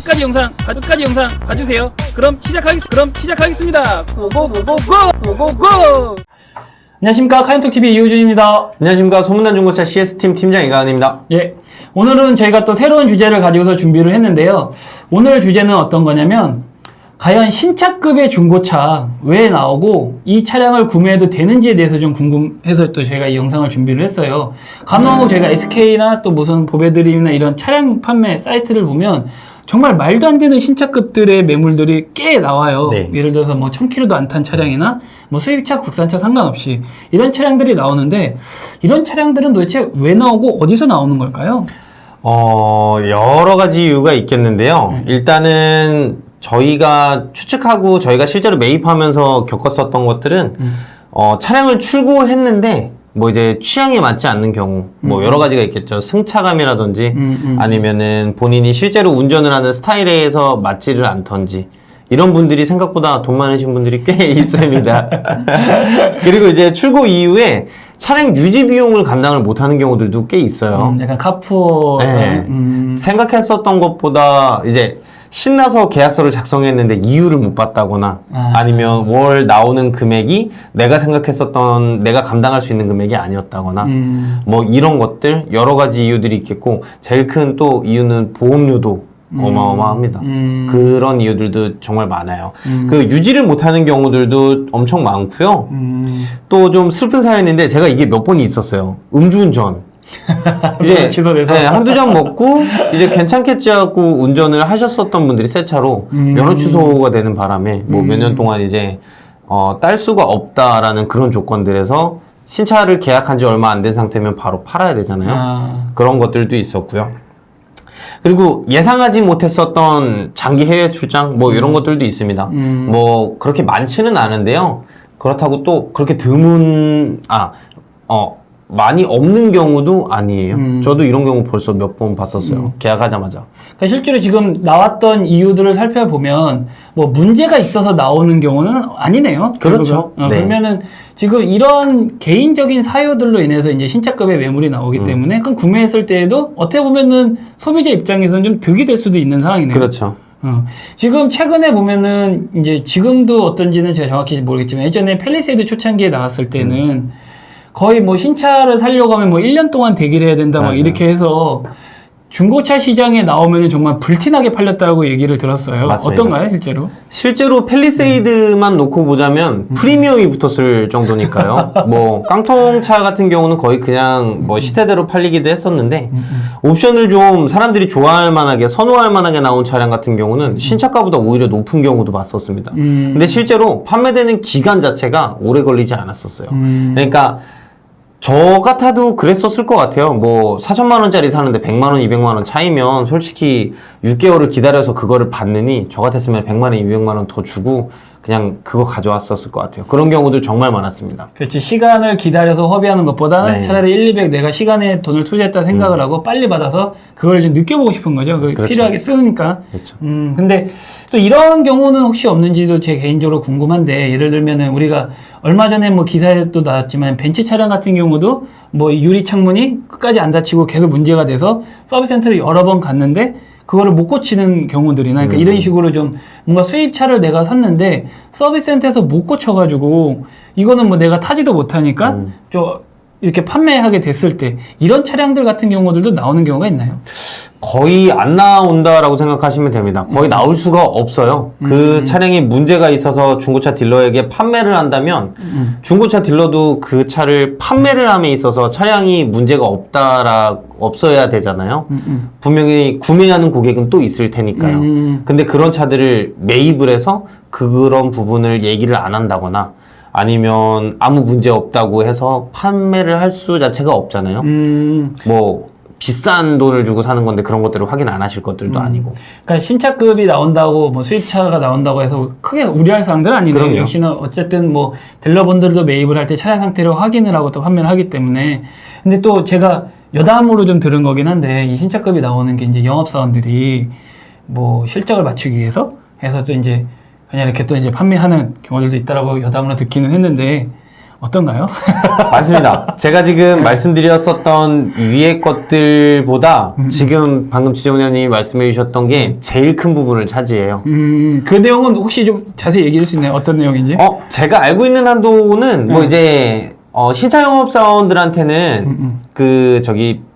끝까지 영상 봐주세요. 그럼 시작하겠습니다. 고고고고. 안녕하십니까, 카이언톡TV 이호준입니다. 안녕하십니까, 소문난 중고차 CS팀 팀장 이가은입니다. 예, 오늘은 저희가 또 새로운 주제를 가지고서 준비를 했는데요. 오늘 주제는 어떤 거냐면, 과연 신차급의 중고차 왜 나오고 이 차량을 구매해도 되는지에 대해서 좀 궁금해서 또 저희가 이 영상을 준비를 했어요. 간혹 저희가 SK나 또 무슨 보배드림이나 이런 차량 판매 사이트를 보면 정말 말도 안 되는 신차급들의 매물들이 꽤 나와요. 네. 예를 들어서 뭐 1000km도 안 탄 차량이나 뭐 수입차, 국산차 상관없이 이런 차량들이 나오는데, 이런 차량들은 도대체 왜 나오고 어디서 나오는 걸까요? 여러 가지 이유가 있겠는데요. 일단은 저희가 추측하고 저희가 실제로 매입하면서 겪었었던 것들은 차량을 출고했는데 뭐 이제 취향에 맞지 않는 경우 뭐 여러 가지가 있겠죠. 승차감이라든지 아니면은 본인이 실제로 운전을 하는 스타일에서 맞지를 않던지, 이런 분들이 생각보다 돈 많으신 분들이 꽤 있습니다. 그리고 이제 출고 이후에 차량 유지 비용을 감당을 못하는 경우들도 꽤 있어요. 약간 카푸어. 네. 생각했었던 것보다 이제 신나서 계약서를 작성했는데 이유를 못 봤다거나 아니면 월 나오는 금액이 내가 생각했었던, 내가 감당할 수 있는 금액이 아니었다거나 뭐 이런 것들 여러 가지 이유들이 있겠고, 제일 큰 또 이유는 보험료도 어마어마합니다. 그런 이유들도 정말 많아요. 그 유지를 못하는 경우들도 엄청 많고요. 또 좀 슬픈 사연인데, 제가 이게 몇 번이 있었어요. 음주운전. 이제 네, 한두 잔 먹고 이제 괜찮겠지 하고 운전을 하셨었던 분들이 새 차로 면허 취소가 되는 바람에 뭐 몇 년 동안 이제 딸 수가 없다라는 그런 조건들에서 신차를 계약한 지 얼마 안 된 상태면 바로 팔아야 되잖아요. 그런 것들도 있었고요. 그리고 예상하지 못했었던 장기 해외 출장 뭐 이런 것들도 있습니다. 뭐 그렇게 많지는 않은데요. 그렇다고 또 그렇게 많이 없는 경우도 아니에요. 저도 이런 경우 벌써 몇 번 봤었어요. 계약하자마자. 그러니까 실제로 지금 나왔던 이유들을 살펴보면 뭐 문제가 있어서 나오는 경우는 아니네요. 그렇죠. 네. 그러면은 지금 이런 개인적인 사유들로 인해서 이제 신차급의 매물이 나오기 때문에 그럼 구매했을 때에도 어떻게 보면은 소비자 입장에서는 좀 득이 될 수도 있는 상황이네요. 그렇죠. 지금 최근에 보면은 이제 지금도 어떤지는 제가 정확히 모르겠지만, 예전에 팰리세이드 초창기에 나왔을 때는 거의 뭐 신차를 살려고 하면 뭐 1년 동안 대기를 해야 된다 막 이렇게 해서 중고차 시장에 나오면은 정말 불티나게 팔렸다고 얘기를 들었어요. 맞습니다. 어떤가요, 실제로? 실제로 팰리세이드만 놓고 보자면 프리미엄이 붙었을 정도니까요. 뭐 깡통차 같은 경우는 거의 그냥 뭐 시세대로 팔리기도 했었는데, 옵션을 좀 사람들이 좋아할 만하게, 선호할 만하게 나온 차량 같은 경우는 신차가보다 오히려 높은 경우도 봤었습니다. 근데 실제로 판매되는 기간 자체가 오래 걸리지 않았었어요. 그러니까 저 같아도 그랬었을 것 같아요. 뭐 4천만 원짜리 사는데 100만 원, 200만 원 차이면 솔직히 6개월을 기다려서 그거를 받느니, 저 같았으면 100만 원, 200만 원 더 주고 그냥 그거 가져왔었을 것 같아요. 그런 경우도 정말 많았습니다. 그렇지. 시간을 기다려서 허비하는 것보다는 네. 차라리 1, 200 내가 시간에 돈을 투자했다 생각을 하고 빨리 받아서 그걸 좀 느껴보고 싶은 거죠. 그걸 그렇죠. 필요하게 쓰니까. 그렇죠. 근데 또 이런 경우는 혹시 없는지도 제 개인적으로 궁금한데, 예를 들면은 우리가 얼마 전에 뭐 기사에도 나왔지만 벤츠 차량 같은 경우도 뭐 유리 창문이 끝까지 안 닫히고 계속 문제가 돼서 서비스 센터를 여러 번 갔는데 그거를 못 고치는 경우들이나, 그러니까 이런 식으로 좀 뭔가 수입차를 내가 샀는데 서비스 센터에서 못 고쳐가지고 이거는 뭐 내가 타지도 못하니까 좀 이렇게 판매하게 됐을 때 이런 차량들 같은 경우들도 나오는 경우가 있나요? 거의 안 나온다라고 생각하시면 됩니다. 거의 나올 수가 없어요. 그 차량이 문제가 있어서 중고차 딜러에게 판매를 한다면 중고차 딜러도 그 차를 판매를 함에 있어서 차량이 문제가 없어야 되잖아요. 분명히 구매하는 고객은 또 있을 테니까요. 근데 그런 차들을 매입을 해서 그런 부분을 얘기를 안 한다거나 아니면 아무 문제 없다고 해서 판매를 할 수 자체가 없잖아요. 뭐 비싼 돈을 주고 사는 건데 그런 것들을 확인 안 하실 것들도 아니고. 그러니까 신차급이 나온다고 뭐 수입차가 나온다고 해서 크게 우려할 사항들은 아니네요. 그럼요. 역시나 어쨌든 뭐 딜러분들도 매입을 할 때 차량 상태를 확인을 하고 또 판매를 하기 때문에. 근데 또 제가 여담으로 좀 들은 거긴 한데, 이 신차급이 나오는 게 이제 영업사원들이 뭐 실적을 맞추기 위해서 해서 또 이제 그냥 이렇게 또 이제 판매하는 경우들도 있다라고 여담으로 듣기는 했는데, 어떤가요? 맞습니다. 제가 지금 말씀드렸었던 위의 것들보다 지금 방금 지정장님이 말씀해 주셨던 게 제일 큰 부분을 차지해요. 그 내용은 혹시 좀 자세히 얘기해 줄 수 있나요? 어떤 내용인지? 제가 알고 있는 한도는 뭐 이제 신차 영업사원들한테는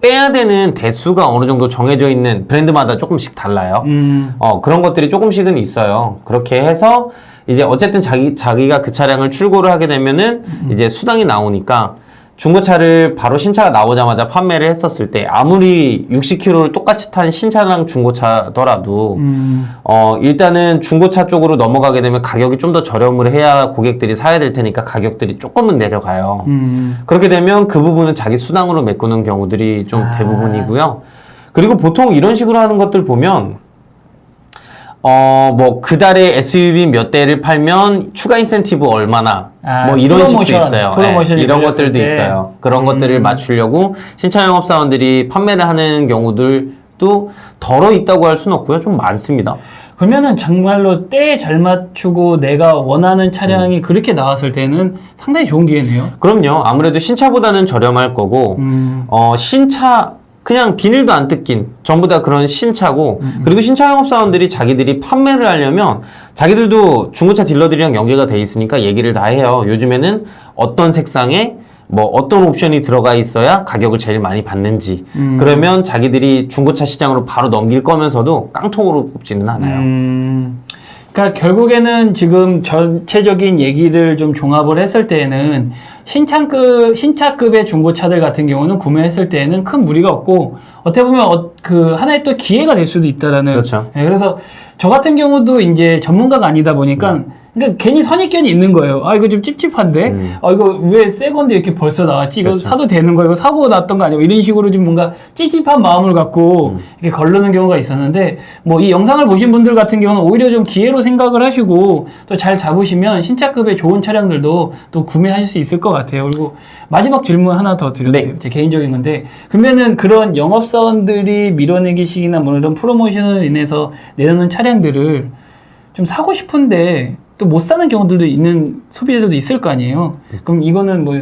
빼야 되는 대수가 어느 정도 정해져 있는 브랜드마다 조금씩 달라요. 그런 것들이 조금씩은 있어요. 그렇게 해서 이제 어쨌든 자기가 그 차량을 출고를 하게 되면은 이제 수당이 나오니까 중고차를 바로 신차가 나오자마자 판매를 했었을 때 아무리 60km를 똑같이 탄 신차랑 중고차더라도 일단은 중고차 쪽으로 넘어가게 되면 가격이 좀 더 저렴을 해야 고객들이 사야 될 테니까 가격들이 조금은 내려가요. 그렇게 되면 그 부분은 자기 수당으로 메꾸는 경우들이 좀 대부분이고요. 그리고 보통 이런 식으로 하는 것들 보면 뭐, 그 달에 SUV 몇 대를 팔면 추가 인센티브 얼마나, 뭐, 이런 식도 있어요. 프로모션이 이런 걸렸을 것들도 때. 있어요. 그런 것들을 맞추려고 신차 영업사원들이 판매를 하는 경우들도 덜어 있다고 할 수는 없고요. 좀 많습니다. 그러면은 정말로 때에 잘 맞추고 내가 원하는 차량이 그렇게 나왔을 때는 상당히 좋은 기회네요. 그럼요. 아무래도 신차보다는 저렴할 거고, 신차, 그냥 비닐도 안 뜯긴 전부 다 그런 신차고 그리고 신차 영업사원들이 자기들이 판매를 하려면 자기들도 중고차 딜러들이랑 연계가 돼 있으니까 얘기를 다 해요. 요즘에는 어떤 색상에 뭐 어떤 옵션이 들어가 있어야 가격을 제일 많이 받는지 그러면 자기들이 중고차 시장으로 바로 넘길 거면서도 깡통으로 뽑지는 않아요. 그러니까 결국에는 지금 전체적인 얘기를 좀 종합을 했을 때에는 신차급의 중고차들 같은 경우는 구매했을 때에는 큰 무리가 없고 어떻게 보면 그 하나의 또 기회가 될 수도 있다라는. 그렇죠. 네, 그래서 저 같은 경우도 이제 전문가가 아니다 보니까 그러니까 괜히 선입견이 있는 거예요. 아, 이거 좀 찝찝한데? 이거 왜 새 건데 이렇게 벌써 나왔지? 이거 그렇죠. 사도 되는 거야? 이거 사고 났던 거 아니야? 이런 식으로 좀 뭔가 찝찝한 마음을 갖고 이렇게 걸르는 경우가 있었는데, 뭐 이 영상을 보신 분들 같은 경우는 오히려 좀 기회로 생각을 하시고 또 잘 잡으시면 신차급의 좋은 차량들도 또 구매하실 수 있을 것 같아요. 그리고 마지막 질문 하나 더 드려도 돼요? 제 개인적인 건데, 그러면은 그런 영업사원들이 밀어내기식이나 뭐 이런 프로모션을 인해서 내놓는 차량들을 좀 사고 싶은데 또 못 사는 경우들도 있는 소비자들도 있을 거 아니에요. 그럼 이거는 뭐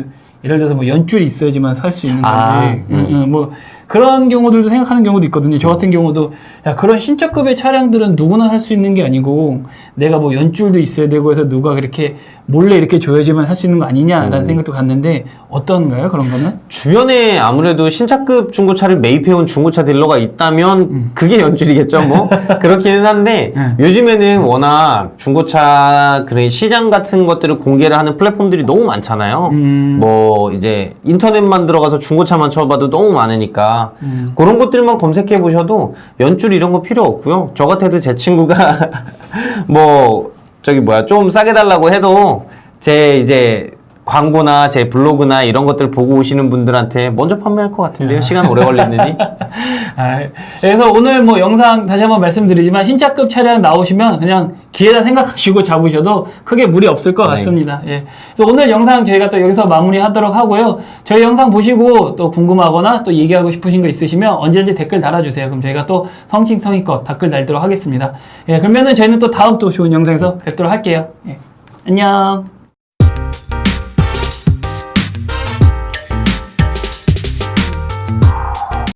예를 들어서 뭐 연줄이 있어야지만 살 수 있는 건지, 뭐 그런 경우들도 생각하는 경우도 있거든요. 저 같은 경우도 야, 그런 신차급의 차량들은 누구나 살 수 있는 게 아니고 내가 뭐 연줄도 있어야 되고 해서 누가 그렇게 몰래 이렇게 줘야지만 살 수 있는 거 아니냐라는 생각도 갔는데 어떤가요? 그런 거는? 주변에 아무래도 신차급 중고차를 매입해온 중고차 딜러가 있다면 그게 연줄이겠죠, 뭐. 그렇기는 한데 요즘에는 워낙 중고차 그런 시장 같은 것들을 공개를 하는 플랫폼들이 너무 많잖아요. 뭐 이제 인터넷만 들어가서 중고차만 쳐봐도 너무 많으니까 그런 것들만 검색해 보셔도 연줄 이런 거 필요 없고요. 저 같아도 제 친구가 뭐 좀 싸게 달라고 해도 제 이제 광고나 제 블로그나 이런 것들 보고 오시는 분들한테 먼저 판매할 것 같은데요. 시간 오래 걸리느니. 그래서 오늘 뭐 영상 다시 한번 말씀드리지만 신차급 차량 나오시면 그냥 기회다 생각하시고 잡으셔도 크게 무리 없을 것 같습니다. 예. 그래서 오늘 영상 저희가 또 여기서 마무리하도록 하고요. 저희 영상 보시고 또 궁금하거나 또 얘기하고 싶으신 거 있으시면 언제든지 댓글 달아주세요. 그럼 저희가 또 성심성의껏 댓글 달도록 하겠습니다. 예, 그러면은 저희는 또 다음 또 좋은 영상에서 뵙도록 할게요. 예. 안녕.